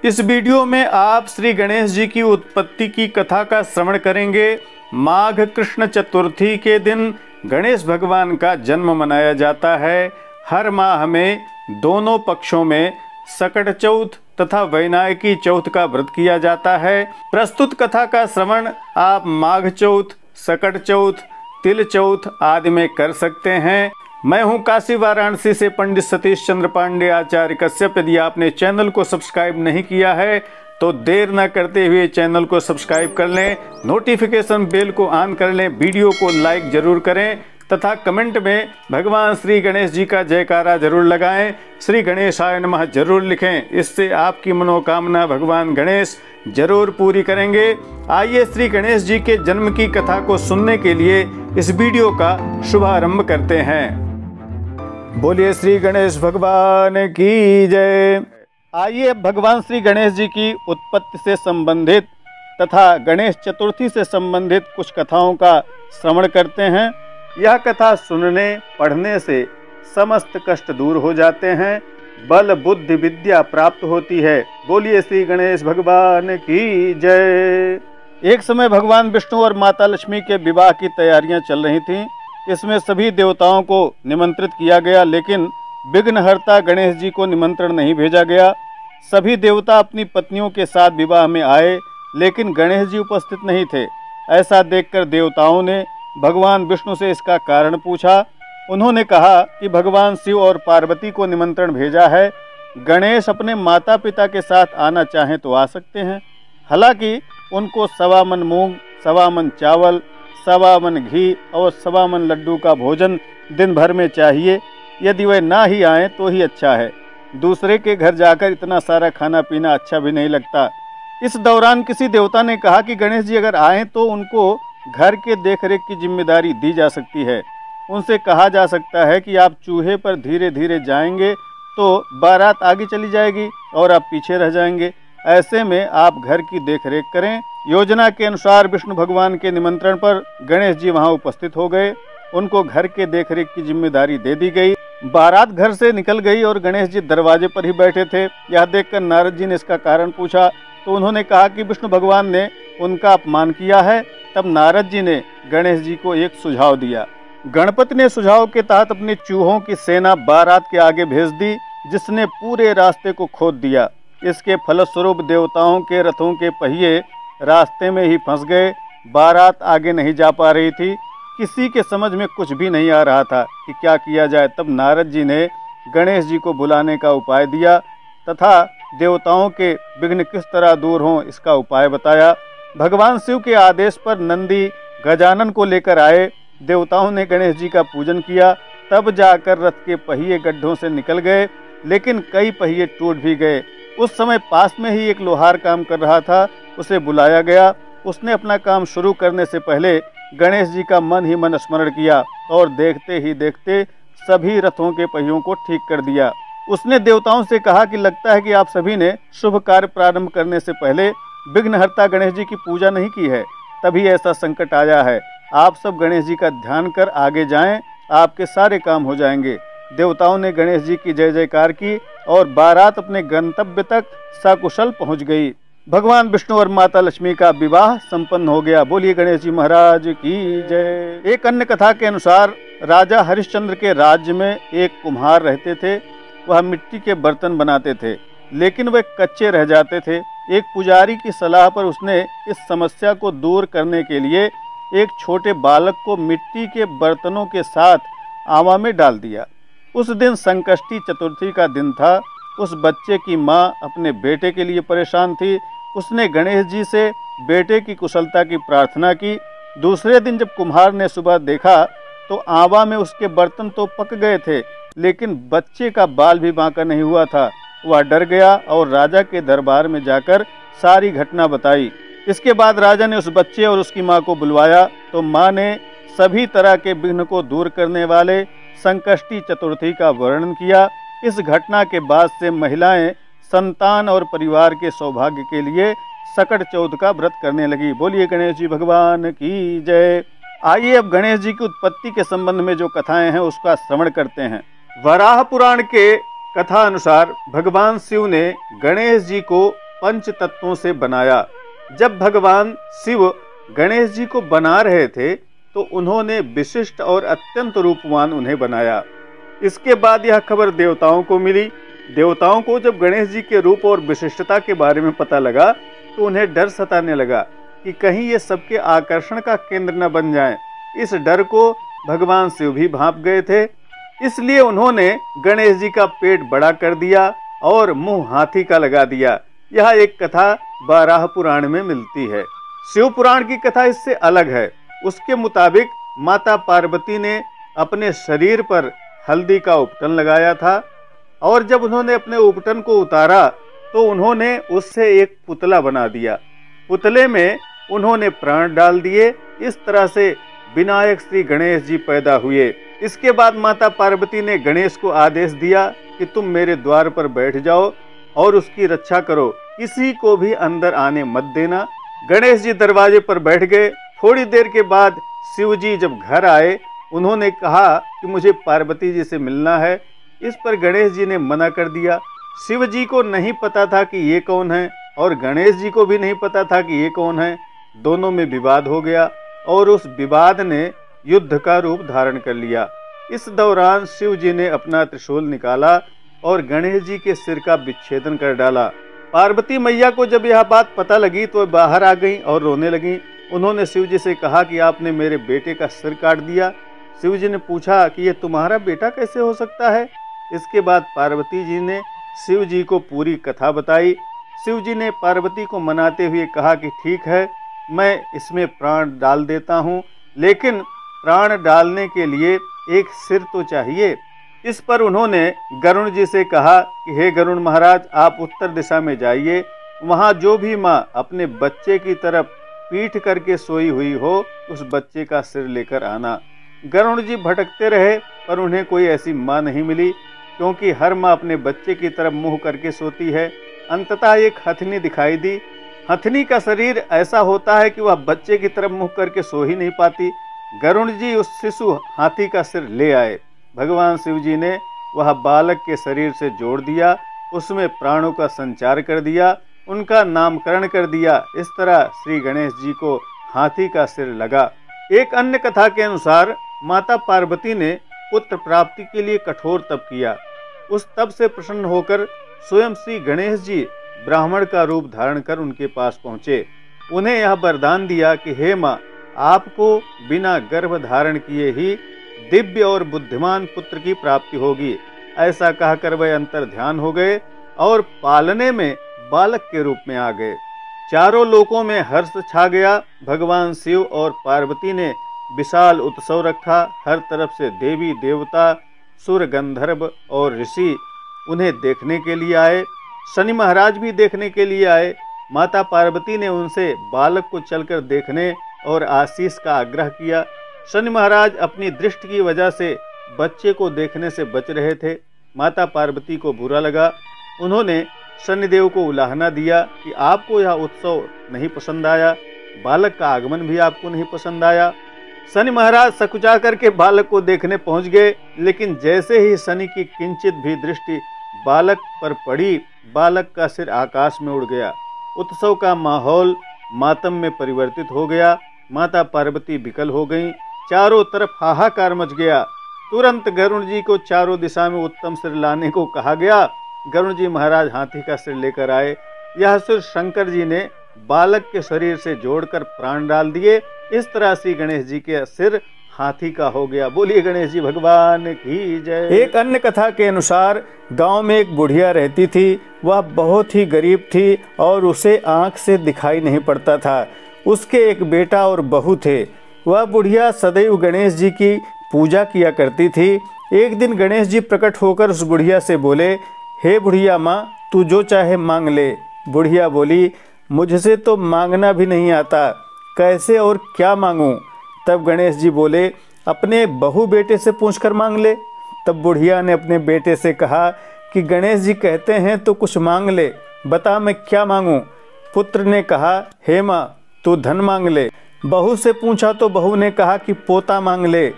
इस वीडियो में आप श्री गणेश जी की उत्पत्ति की कथा का श्रवण करेंगे। माघ कृष्ण चतुर्थी के दिन गणेश भगवान का जन्म मनाया जाता है। हर माह में दोनों पक्षों में सकट चौथ तथा वैनायकी चौथ का व्रत किया जाता है। प्रस्तुत कथा का श्रवण आप माघ चौथ, सकट चौथ, तिल चौथ आदि में कर सकते हैं। मैं हूं काशी वाराणसी से पंडित सतीश चंद्र पांडे आचार्य कश्यप। यदि आपने चैनल को सब्सक्राइब नहीं किया है तो देर न करते हुए चैनल को सब्सक्राइब कर लें, नोटिफिकेशन बेल को ऑन कर लें, वीडियो को लाइक जरूर करें तथा कमेंट में भगवान श्री गणेश जी का जयकारा जरूर लगाएं, श्री गणेशाय नमः जरूर लिखें। इससे आपकी मनोकामना भगवान गणेश जरूर पूरी करेंगे। आइए श्री गणेश जी के जन्म की कथा को सुनने के लिए इस वीडियो का शुभारंभ करते हैं। बोलिए श्री गणेश भगवान की जय। आइए अब भगवान श्री गणेश जी की उत्पत्ति से संबंधित तथा गणेश चतुर्थी से संबंधित कुछ कथाओं का श्रवण करते हैं। यह कथा सुनने पढ़ने से समस्त कष्ट दूर हो जाते हैं, बल बुद्धि विद्या प्राप्त होती है। बोलिए श्री गणेश भगवान की जय। एक समय भगवान विष्णु और माता लक्ष्मी के विवाह की तैयारियां चल रही थीं। इसमें सभी देवताओं को निमंत्रित किया गया, लेकिन विघ्नहर्ता गणेश जी को निमंत्रण नहीं भेजा गया। सभी देवता अपनी पत्नियों के साथ विवाह में आए, लेकिन गणेश जी उपस्थित नहीं थे। ऐसा देखकर देवताओं ने भगवान विष्णु से इसका कारण पूछा। उन्होंने कहा कि भगवान शिव और पार्वती को निमंत्रण भेजा है, गणेश अपने माता पिता के साथ आना चाहें तो आ सकते हैं। हालांकि उनको 1.25 मन मूंग, 1.25 मन चावल, 1.25 मन घी और 1.25 मन लड्डू का भोजन दिन भर में चाहिए। यदि वे ना ही आएँ तो ही अच्छा है। दूसरे के घर जाकर इतना सारा खाना पीना अच्छा भी नहीं लगता। इस दौरान किसी देवता ने कहा कि गणेश जी अगर आएँ तो उनको घर के देखरेख की जिम्मेदारी दी जा सकती है। उनसे कहा जा सकता है कि आप चूहे पर धीरे धीरे जाएंगे तो बारात आगे चली जाएगी और आप पीछे रह जाएंगे। ऐसे में आप घर की देखरेख करें। योजना के अनुसार विष्णु भगवान के निमंत्रण पर गणेश जी वहां उपस्थित हो गए। उनको घर के देखरेख की जिम्मेदारी दे दी गई। बारात घर से निकल गई और गणेश जी दरवाजे पर ही बैठे थे। यह देखकर नारद जी ने इसका कारण पूछा तो उन्होंने कहा कि विष्णु भगवान ने उनका अपमान किया है। तब नारद जी ने गणेश जी को एक सुझाव दिया। गणपति ने सुझाव के तहत अपने चूहों की सेना बारात के आगे भेज दी, जिसने पूरे रास्ते को खोद दिया। इसके फलस्वरूप देवताओं के रथों के पहिए रास्ते में ही फंस गए। बारात आगे नहीं जा पा रही थी। किसी के समझ में कुछ भी नहीं आ रहा था कि क्या किया जाए। तब नारद जी ने गणेश जी को बुलाने का उपाय दिया तथा देवताओं के विघ्न किस तरह दूर हों इसका उपाय बताया। भगवान शिव के आदेश पर नंदी गजानन को लेकर आए। देवताओं ने गणेश जी का पूजन किया। तब जाकर रथ के पहिए गड्ढों से निकल गए, लेकिन कई पहिए टूट भी गए। उस समय पास में ही एक लोहार काम कर रहा था, उसे बुलाया गया। उसने अपना काम शुरू करने से पहले गणेश जी का मन ही मन स्मरण किया और देखते ही देखते सभी रथों के पहियों को ठीक कर दिया। उसने देवताओं से कहा कि लगता है कि आप सभी ने शुभ कार्य प्रारंभ करने से पहले विघ्नहर्ता गणेश जी की पूजा नहीं की है, तभी ऐसा संकट आया है। आप सब गणेश जी का ध्यान कर आगे जाएं, आपके सारे काम हो जाएंगे। देवताओं ने गणेश जी की जय जयकार की और बारात अपने गंतव्य तक सकुशल पहुंच गई। भगवान विष्णु और माता लक्ष्मी का विवाह संपन्न हो गया। बोलिए गणेश जी महाराज की जय। एक अन्य कथा के अनुसार राजा हरिश्चंद्र के राज्य में एक कुम्हार रहते थे। वह मिट्टी के बर्तन बनाते थे, लेकिन वे कच्चे रह जाते थे। एक पुजारी की सलाह पर उसने इस समस्या को दूर करने के लिए एक छोटे बालक को मिट्टी के बर्तनों के साथ आवा में डाल दिया। उस दिन संकष्टी चतुर्थी का दिन था। उस बच्चे की माँ अपने बेटे के लिए परेशान थी। उसने गणेश जी से बेटे की कुशलता की प्रार्थना की। दूसरे दिन जब कुम्हार ने सुबह देखा तो आवा में उसके बर्तन तो पक गए थे, लेकिन बच्चे का बाल भी बांका नहीं हुआ था। वह डर गया और राजा के दरबार में जाकर सारी घटना बताई। इसके बाद राजा ने उस बच्चे और उसकी माँ को बुलवाया तो माँ ने सभी तरह के विघ्न को दूर करने वाले संकष्टी चतुर्थी का वर्णन किया। इस घटना के बाद से महिलाएं संतान और परिवार के सौभाग्य के लिए सकट चौथ का व्रत करने लगी। बोलिए गणेश जी भगवान की जय। आइए अब गणेश जी की उत्पत्ति के संबंध में जो कथाएं हैं उसका श्रवण करते हैं। वराह पुराण के कथा अनुसार भगवान शिव ने गणेश जी को पंच तत्वों से बनाया। जब भगवान शिव गणेश जी को बना रहे थे तो उन्होंने विशिष्ट और अत्यंत रूपवान उन्हें बनाया। इसके बाद यह खबर देवताओं को मिली। देवताओं को जब गणेश जी के रूप और विशिष्टता के बारे में पता लगा तो उन्हें डर सताने लगा कि कहीं ये सबके आकर्षण का केंद्र न बन जाएं। इस डर को भगवान शिव भी भांप गए थे, इसलिए उन्होंने गणेश जी का पेट बड़ा कर दिया और मुंह हाथी का लगा दिया। यह एक कथा बाराह पुराण में मिलती है। शिव पुराण की कथा इससे अलग है। उसके मुताबिक माता पार्वती ने अपने शरीर पर हल्दी का उपटन लगाया था और जब उन्होंने अपने उपटन को उतारा तो उन्होंने उससे एक पुतला बना दिया। पुतले में उन्होंने प्राण डाल दिए। इस तरह से विनायक श्री गणेश जी पैदा हुए। इसके बाद माता पार्वती ने गणेश को आदेश दिया कि तुम मेरे द्वार पर बैठ जाओ और उसकी रक्षा करो, किसी को भी अंदर आने मत देना। गणेश जी दरवाजे पर बैठ गए। थोड़ी देर के बाद शिव जी जब घर आए उन्होंने कहा कि मुझे पार्वती जी से मिलना है। इस पर गणेश जी ने मना कर दिया। शिव जी को नहीं पता था कि ये कौन है और गणेश जी को भी नहीं पता था कि ये कौन है। दोनों में विवाद हो गया और उस विवाद ने युद्ध का रूप धारण कर लिया। इस दौरान शिव जी ने अपना त्रिशूल निकाला और गणेश जी के सिर का विच्छेदन कर डाला। पार्वती मैया को जब यह बात पता लगी तो बाहर आ गई और रोने लगी। उन्होंने शिव जी से कहा कि आपने मेरे बेटे का सिर काट दिया। शिव जी ने पूछा कि ये तुम्हारा बेटा कैसे हो सकता है। इसके बाद पार्वती जी ने शिव जी को पूरी कथा बताई। शिव जी ने पार्वती को मनाते हुए कहा कि ठीक है, मैं इसमें प्राण डाल देता हूँ, लेकिन प्राण डालने के लिए एक सिर तो चाहिए। इस पर उन्होंने गरुण जी से कहा कि हे गरुण महाराज, आप उत्तर दिशा में जाइए, वहाँ जो भी माँ अपने बच्चे की तरफ पीठ करके सोई हुई हो उस बच्चे का सिर लेकर आना। गरुण जी भटकते रहे पर उन्हें कोई ऐसी माँ नहीं मिली, क्योंकि हर माँ अपने बच्चे की तरफ मुंह करके सोती है। अंततः एक हथनी दिखाई दी। हथनी का शरीर ऐसा होता है कि वह बच्चे की तरफ मुंह करके सो ही नहीं पाती। गरुण जी उस शिशु हाथी का सिर ले आए। भगवान शिव जी ने वह बालक के शरीर से जोड़ दिया, उसमें प्राणों का संचार कर दिया, उनका नामकरण कर दिया। इस तरह श्री गणेश जी को हाथी का सिर लगा। एक अन्य कथा के अनुसार माता पार्वती ने पुत्र प्राप्ति के लिए कठोर तप किया। उस तप से प्रसन्न होकर स्वयं श्री गणेश जी ब्राह्मण का रूप धारण कर उनके पास पहुँचे। उन्हें यह वरदान दिया कि हे माँ, आपको बिना गर्भ धारण किए ही दिव्य और बुद्धिमान पुत्र की प्राप्ति होगी। ऐसा कहकर वे अंतर ध्यान हो गए और पालने में बालक के रूप में आ गए। चारों लोकों में हर्ष छा गया। भगवान शिव और पार्वती ने विशाल उत्सव रखा। हर तरफ से देवी देवता, सुर, गंधर्व और ऋषि उन्हें देखने के लिए आए। शनि महाराज भी देखने के लिए आए। माता पार्वती ने उनसे बालक को चलकर देखने और आशीष का आग्रह किया। शनि महाराज अपनी दृष्टि की वजह से बच्चे को देखने से बच रहे थे। माता पार्वती को बुरा लगा। उन्होंने शनिदेव को उलाहना दिया कि आपको यह उत्सव नहीं पसंद आया, बालक का आगमन भी आपको नहीं पसंद आया। शनि महाराज सकुचा करके बालक को देखने पहुंच गए, लेकिन जैसे ही शनि की किंचित भी दृष्टि बालक पर पड़ी, बालक का सिर आकाश में उड़ गया। उत्सव का माहौल मातम में परिवर्तित हो गया। माता पार्वती विकल हो गईं। चारों तरफ हाहाकार मच गया। तुरंत गरुण जी को चारों दिशा में उत्तम सिर लाने को कहा गया। गरुण जी महाराज हाथी का सिर लेकर आए। यह सिर शंकर जी ने बालक के शरीर से जोड़कर प्राण डाल दिए। इस तरह से गणेश जी के सिर हाथी का हो गया। बोलिए गणेश जी भगवान की जय। एक अन्य कथा के अनुसार गांव में एक बुढ़िया रहती थी। वह बहुत ही गरीब थी और उसे आंख से दिखाई नहीं पड़ता था। उसके एक बेटा और बहू थे। वह बुढ़िया सदैव गणेश जी की पूजा किया करती थी। एक दिन गणेश जी प्रकट होकर उस बुढ़िया से बोले, हे बुढ़िया माँ, तू जो चाहे मांग ले। बुढ़िया बोली, मुझसे तो मांगना भी नहीं आता, कैसे और क्या मांगूं? तब गणेश जी बोले, अपने बहू बेटे से पूछकर मांग ले। तब बुढ़िया ने अपने बेटे से कहा कि गणेश जी कहते हैं तो कुछ मांग ले, बता मैं क्या मांगूं? पुत्र ने कहा, हे माँ, तू धन मांग ले। बहू से पूछा तो बहू ने कहा कि पोता मांग ले।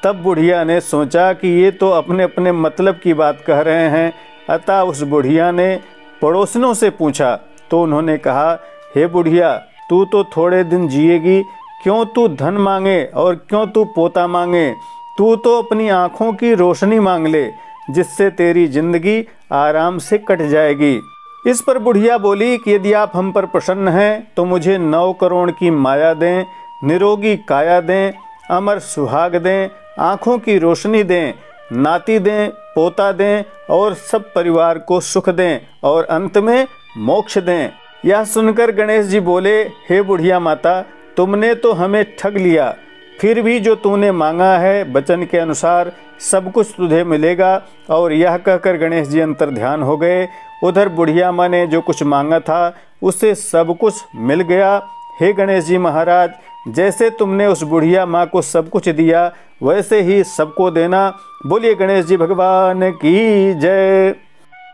तब बुढ़िया ने सोचा कि ये तो अपने अपने मतलब की बात कह रहे हैं। अतः उस बुढ़िया ने पड़ोसिनों से पूछा तो उन्होंने कहा, हे बुढ़िया, तू तो थोड़े दिन जिएगी, क्यों तू धन मांगे और क्यों तू पोता मांगे। तू तो अपनी आँखों की रोशनी मांग ले, जिससे तेरी जिंदगी आराम से कट जाएगी। इस पर बुढ़िया बोली कि यदि आप हम पर प्रसन्न हैं तो मुझे 9 करोड़ की माया दें, निरोगी काया दें, अमर सुहाग दें, आँखों की रोशनी दें, नाती दें, पोता दें और सब परिवार को सुख दें और अंत में मोक्ष दें। यह सुनकर गणेश जी बोले, हे बुढ़िया माता, तुमने तो हमें ठग लिया, फिर भी जो तूने मांगा है वचन के अनुसार सब कुछ तुझे मिलेगा। और यह कहकर गणेश जी अंतर ध्यान हो गए। उधर बुढ़िया माँ ने जो कुछ मांगा था उसे सब कुछ मिल गया। हे गणेश जी महाराज, जैसे तुमने उस बुढ़िया माँ को सब कुछ दिया वैसे ही सबको देना। बोलिए गणेश जी भगवान की जय।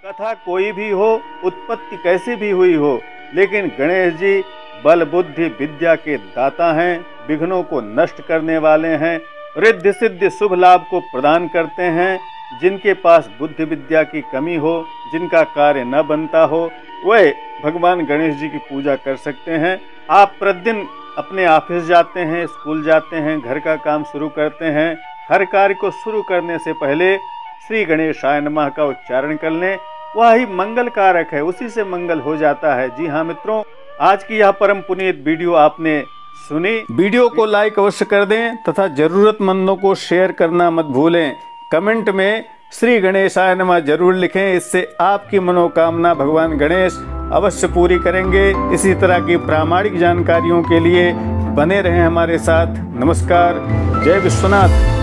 कथा कोई भी हो, उत्पत्ति कैसी भी हुई हो, लेकिन गणेश जी बल बुद्धि विद्या के दाता हैं, विघ्नों को नष्ट करने वाले हैं, रिद्धि सिद्धि शुभ लाभ को प्रदान करते हैं। जिनके पास बुद्धि विद्या की कमी हो, जिनका कार्य न बनता हो, वह भगवान गणेश जी की पूजा कर सकते हैं। आप प्रतिदिन अपने ऑफिस जाते हैं, स्कूल जाते हैं, घर का काम शुरू करते हैं, हर कार्य को शुरू करने से पहले श्री गणेशाय नमः का उच्चारण कर लें। वह ही मंगल कारक है, उसी से मंगल हो जाता है। जी हाँ मित्रों, आज की यह परम पुनीत वीडियो आपने सुनी। वीडियो को लाइक अवश्य कर दें तथा जरूरतमंदों को शेयर करना मत भूलें। कमेंट में श्री गणेशाय नमः जरूर लिखें, इससे आपकी मनोकामना भगवान गणेश अवश्य पूरी करेंगे। इसी तरह की प्रामाणिक जानकारियों के लिए बने रहें हमारे साथ। नमस्कार, जय विश्वनाथ।